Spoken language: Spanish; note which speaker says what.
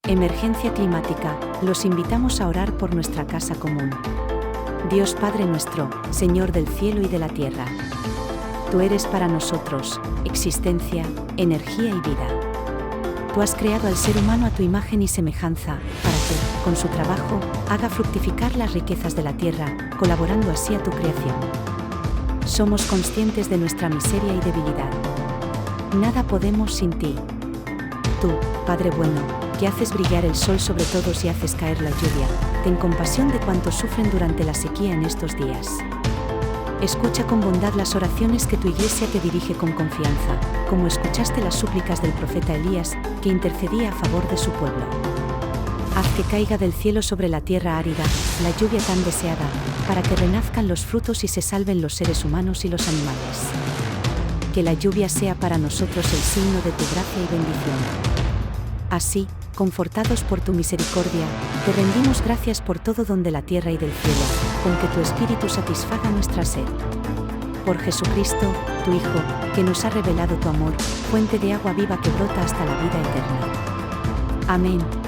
Speaker 1: Emergencia climática, los invitamos a orar por nuestra casa común. Dios Padre nuestro, Señor del cielo y de la tierra. Tú eres para nosotros, existencia, energía y vida. Tú has creado al ser humano a tu imagen y semejanza, para que, con su trabajo, haga fructificar las riquezas de la tierra, colaborando así a tu creación. Somos conscientes de nuestra miseria y debilidad. Nada podemos sin ti. Tú, Padre bueno, que haces brillar el sol sobre todos y haces caer la lluvia, ten compasión de cuantos sufren durante la sequía en estos días. Escucha con bondad las oraciones que tu Iglesia te dirige con confianza, como escuchaste las súplicas del profeta Elías, que intercedía a favor de su pueblo. Haz que caiga del cielo sobre la tierra árida, la lluvia tan deseada, para que renazcan los frutos y se salven los seres humanos y los animales. Que la lluvia sea para nosotros el signo de tu gracia y bendición. Así, confortados por tu misericordia, te rendimos gracias por todo don de la tierra y del cielo, con que tu Espíritu satisfaga nuestra sed. Por Jesucristo, tu Hijo, que nos ha revelado tu amor, fuente de agua viva que brota hasta la vida eterna. Amén.